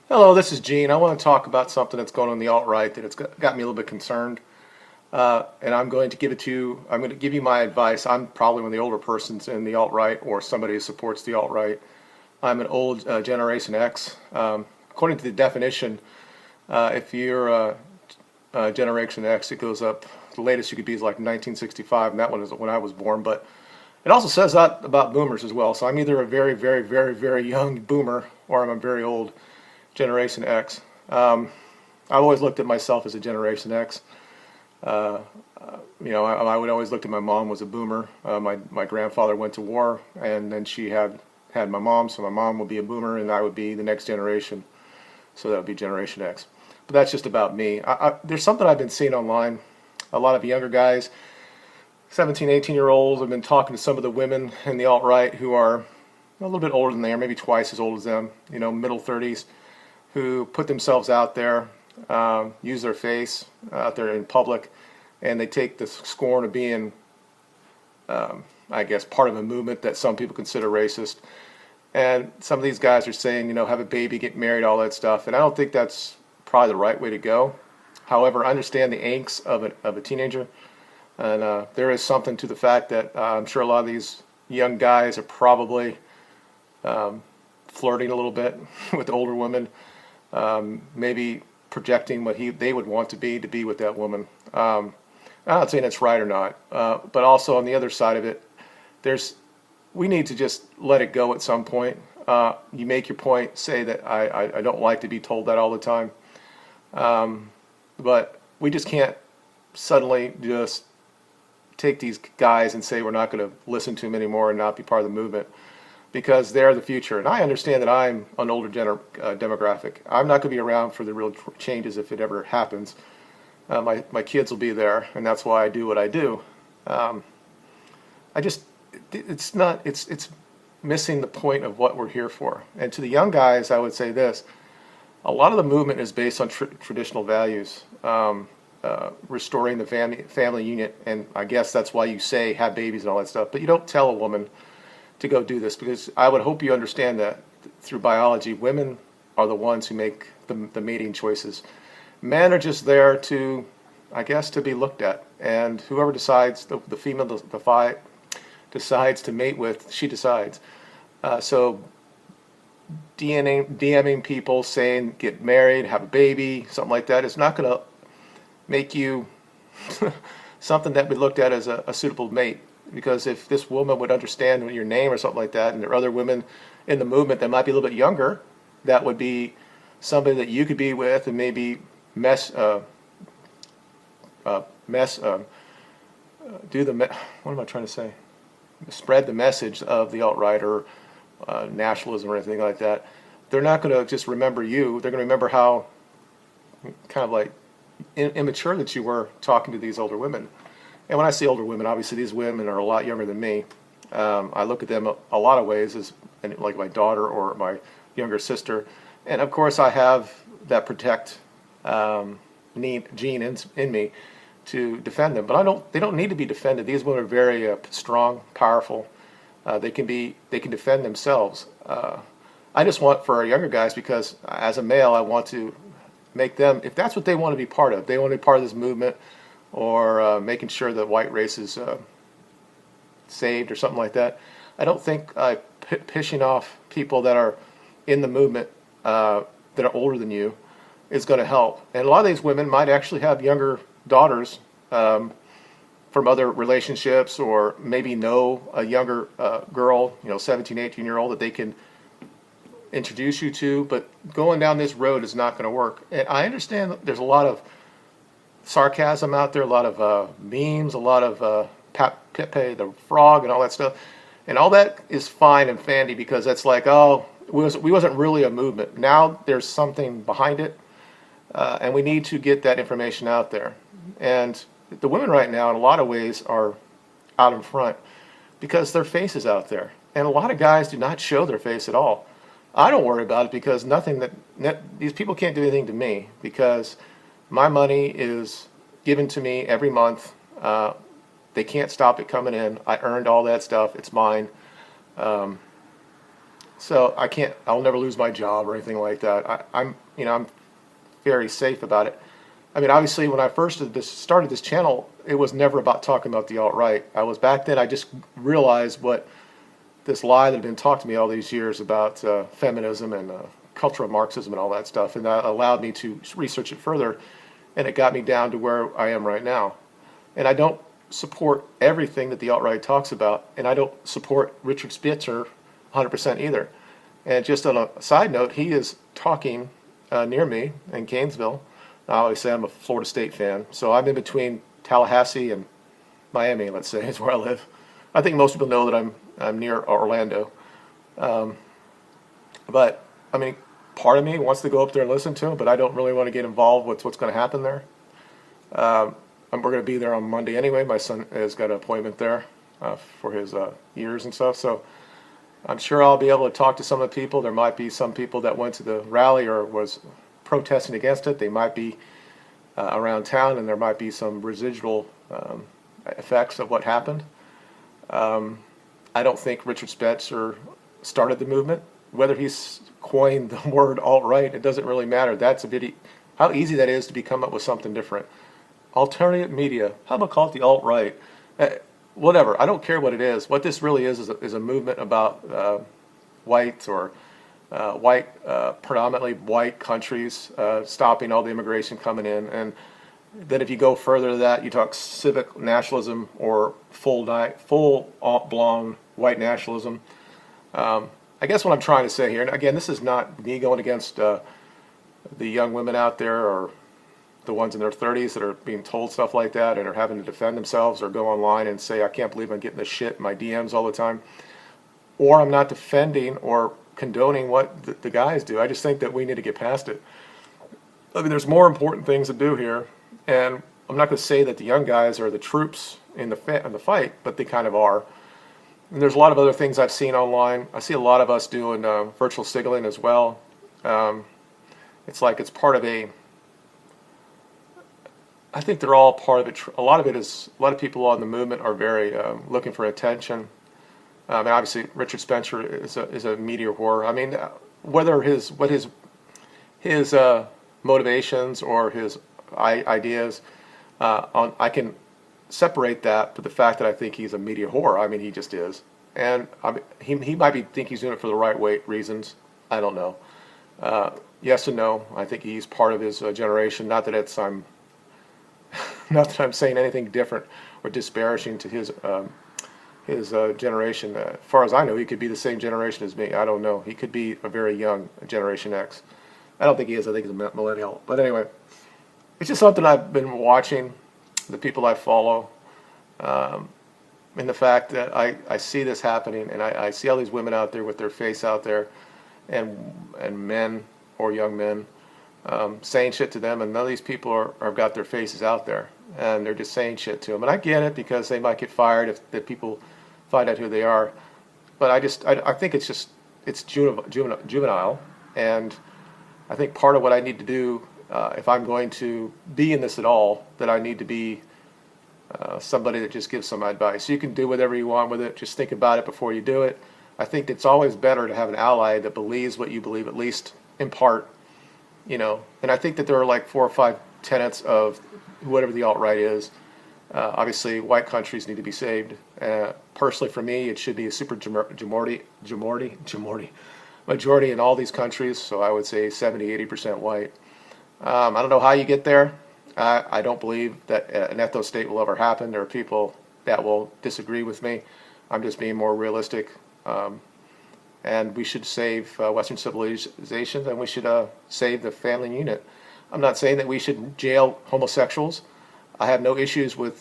Hello, this is Gene. I want to talk about something that's going on in the alt-right that it's got me a little bit concerned. And I'm going to give it to you. I'm going to give you my advice. I'm probably one of the older persons in the alt-right or somebody who supports the alt-right. I'm an old Generation X. According to the definition, if you're Generation X, it goes up. The latest you could be is like 1965, and that one is when I was born. But it also says that about boomers as well. So I'm either a very, very, very, very young boomer or I'm a very old Generation X. I've always looked at myself as a Generation X. Uh, I would always look at my mom was a boomer. My grandfather went to war, and then she had my mom, so my mom would be a boomer, and I would be the next generation. So that would be Generation X. But that's just about me. There's something I've been seeing online. A lot of younger guys, 17, 18-year-olds, have been talking to some of the women in the alt-right who are a little bit older than they are, maybe twice as old as them, middle 30s, who put themselves out there, use their face out there in public, and they take the scorn of being, I guess, part of a movement that some people consider racist. And some of these guys are saying, have a baby, get married, all that stuff. And I don't think that's probably the right way to go. However, I understand the angst of a teenager. And there is something to the fact that I'm sure a lot of these young guys are probably flirting a little bit with older women, maybe projecting what they would want to be with that woman. I'm not saying it's right or not, but also on the other side of it, we need to just let it go at some point. You make your point, say that I don't like to be told that all the time, but we just can't suddenly just take these guys and say we're not going to listen to them anymore and not be part of the movement, because they're the future. And I understand that I'm an older demographic. I'm not going to be around for the real changes if it ever happens. My kids will be there, and that's why I do what I do. It's missing the point of what we're here for. And to the young guys, I would say this: a lot of the movement is based on traditional values, restoring the family unit, and I guess that's why you say have babies and all that stuff. But you don't tell a woman to go do this, because I would hope you understand that through biology, women are the ones who make the mating choices. Men are just there to, I guess, to be looked at, and whoever decides, the female decides to mate with, she decides. So DMing people saying get married, have a baby, something like that is not going to make you something that we looked at as a suitable mate. Because if this woman would understand your name or something like that, and there are other women in the movement that might be a little bit younger, that would be somebody that you could be with and maybe what am I trying to say? Spread the message of the alt-right or nationalism or anything like that. They're not going to just remember you. They're going to remember how kind of like immature that you were talking to these older women. And when I say older women, obviously these women are a lot younger than me. I look at them a lot of ways as like my daughter or my younger sister. And of course I have that protect gene in me to defend them. But they don't need to be defended. These women are very strong, powerful. They can defend themselves. I just want for our younger guys, because as a male I want to make them, if that's what they want to be part of, they want to be part of this movement, or making sure that white race is saved or something like that. I don't think pishing off people that are in the movement that are older than you is going to help. And a lot of these women might actually have younger daughters from other relationships, or maybe know a younger girl, 17, 18-year-old that they can introduce you to. But going down this road is not going to work. And I understand that there's a lot of sarcasm out there, a lot of memes, a lot of Pepe the Frog and all that stuff. And all that is fine and fandy, because that's like, oh, we wasn't really a movement. Now there's something behind it, and we need to get that information out there. And the women right now, in a lot of ways, are out in front because their face is out there. And a lot of guys do not show their face at all. I don't worry about it, because these people can't do anything to me, because my money is given to me every month. They can't stop it coming in. I earned all that stuff. It's mine. So I'll never lose my job or anything like that. I'm very safe about it. I mean, obviously, when I first started this channel, it was never about talking about the alt-right. I was back then, I just realized what this lie that had been taught to me all these years about feminism and cultural Marxism and all that stuff, and that allowed me to research it further, and it got me down to where I am right now. And I don't support everything that the alt-right talks about, and I don't support Richard Spitzer 100% either. And just on a side note, he is talking near me in Gainesville. Now, obviously, I'm a Florida State fan, so I'm in between Tallahassee and Miami, let's say, is where I live. I think most people know that I'm near Orlando. But, I mean, part of me wants to go up there and listen to him, but I don't really want to get involved with what's going to happen there. We're going to be there on Monday anyway. My son has got an appointment there for his years and stuff, so I'm sure I'll be able to talk to some of the people. There might be some people that went to the rally or was protesting against it. They might be around town, and there might be some residual effects of what happened. I don't think Richard Spitzer started the movement. Whether he's coined the word alt-right, it doesn't really matter. That's a bit how easy that is to come up with something different. Alternative media. How about call it the alt-right? Whatever. I don't care what it is. What this really is a movement about white or predominantly white countries stopping all the immigration coming in. And then if you go further to that, you talk civic nationalism or full-blown white nationalism. I guess what I'm trying to say here, and again, this is not me going against the young women out there or the ones in their 30s that are being told stuff like that and are having to defend themselves or go online and say, I can't believe I'm getting this shit in my DMs all the time. Or I'm not defending or condoning what the guys do. I just think that we need to get past it. I mean, there's more important things to do here, and I'm not going to say that the young guys are the troops in the fight, but they kind of are. And there's a lot of other things I've seen online. I see a lot of us doing virtual signaling as well. It's like it's part of I think they're all part of it. A lot of people on the movement are very looking for attention. And obviously, Richard Spencer is a media whore. I mean, whether his motivations or his ideas, I can separate that to the fact that I think he's a media whore. I mean, he just is, and I mean, he might think he's doing it for the right reasons. I don't know. Yes and no. I think he's part of his generation. Not that not that I'm saying anything different or disparaging to his generation. As far as I know, he could be the same generation as me. I don't know. He could be a very young Generation X. I don't think he is. I think he's a millennial. But anyway, it's just something I've been watching, the people I follow, and the fact that I see this happening, and I see all these women out there with their face out there, and men or young men saying shit to them, and none of these people have got their faces out there, and they're just saying shit to them. And I get it, because they might get fired if people find out who they are. But I think it's juvenile, and I think part of what I need to do, if I'm going to be in this at all, that I need to be somebody that just gives some advice. You can do whatever you want with it. Just think about it before you do it. I think it's always better to have an ally that believes what you believe, at least in part. And I think that there are like 4 or 5 tenets of whatever the alt-right is. Obviously, white countries need to be saved. Personally, for me, it should be a super majority in all these countries. So I would say 70-80% white. I don't know how you get there. I don't believe that an ethno state will ever happen. There are people that will disagree with me. I'm just being more realistic. And we should save Western civilizations, and we should save the family unit. I'm not saying that we should jail homosexuals. I have no issues with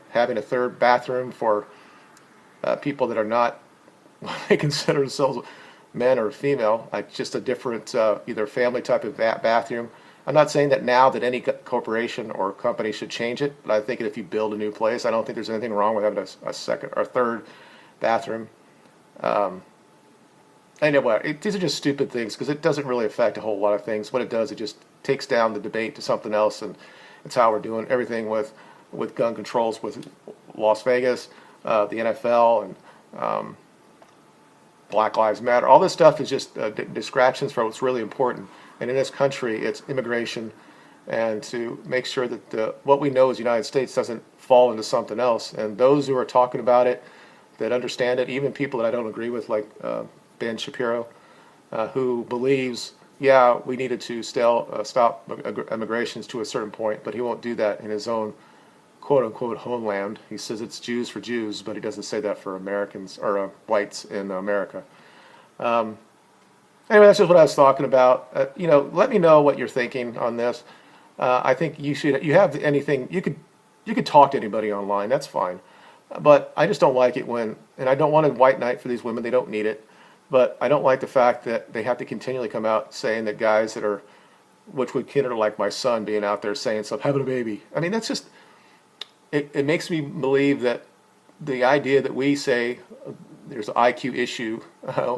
having a third bathroom for people that are not what they consider themselves men or female. Just a different either family type of bathroom. I'm not saying that now that any corporation or company should change it, but I think that if you build a new place, I don't think there's anything wrong with having a second or third bathroom. Anyway, these are just stupid things, because it doesn't really affect a whole lot of things. What it does, it just takes down the debate to something else, and it's how we're doing everything with gun controls with Las Vegas, the NFL, and Black Lives Matter. All this stuff is just distractions from what's really important. And in this country, it's immigration, and to make sure that what we know as the United States doesn't fall into something else. And those who are talking about it, that understand it, even people that I don't agree with, like Ben Shapiro, who believes, yeah, we needed to stop immigrations to a certain point, but he won't do that in his own quote-unquote homeland. He says it's Jews for Jews, but he doesn't say that for Americans or whites in America. Anyway, that's just what I was talking about. Let me know what you're thinking on this. I think you have anything, you could talk to anybody online, that's fine. But I just don't like it when, and I don't want a white knight for these women, they don't need it. But I don't like the fact that they have to continually come out saying that guys that are, which would consider like my son being out there saying stuff, having a baby. I mean, that's just, it makes me believe that the idea that we say there's an IQ issue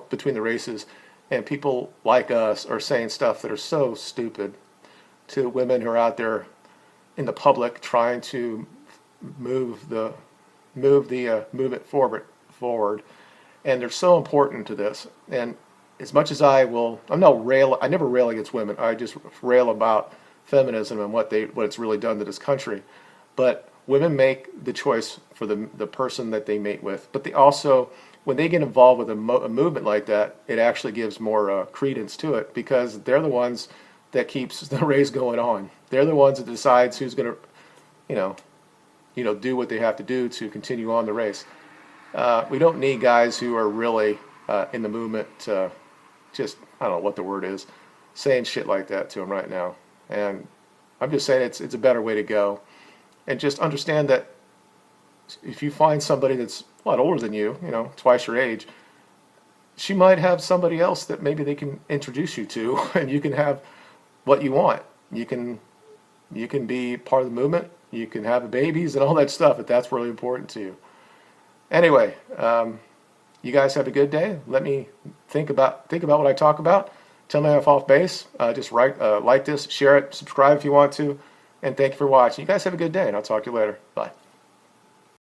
between the races, and people like us are saying stuff that are so stupid to women who are out there in the public trying to move the movement forward, and they're so important to this. And as much as I never rail against women. I just rail about feminism and what it's really done to this country. But women make the choice for the person that they mate with. But they also, when they get involved with a movement like that, it actually gives more credence to it, because they're the ones that keeps the race going on. They're the ones that decides who's going to, do what they have to do to continue on the race. We don't need guys who are really in the movement, just, I don't know what the word is, saying shit like that to them right now. And I'm just saying it's a better way to go. And just understand that if you find somebody that's a lot older than you, twice your age, she might have somebody else that maybe they can introduce you to, and you can have what you want. You can be part of the movement. You can have babies and all that stuff if that's really important to you. Anyway, you guys have a good day. Let me think about what I talk about. Tell me if I'm off base. Just like this, share it, subscribe if you want to, and thank you for watching. You guys have a good day, and I'll talk to you later. Bye.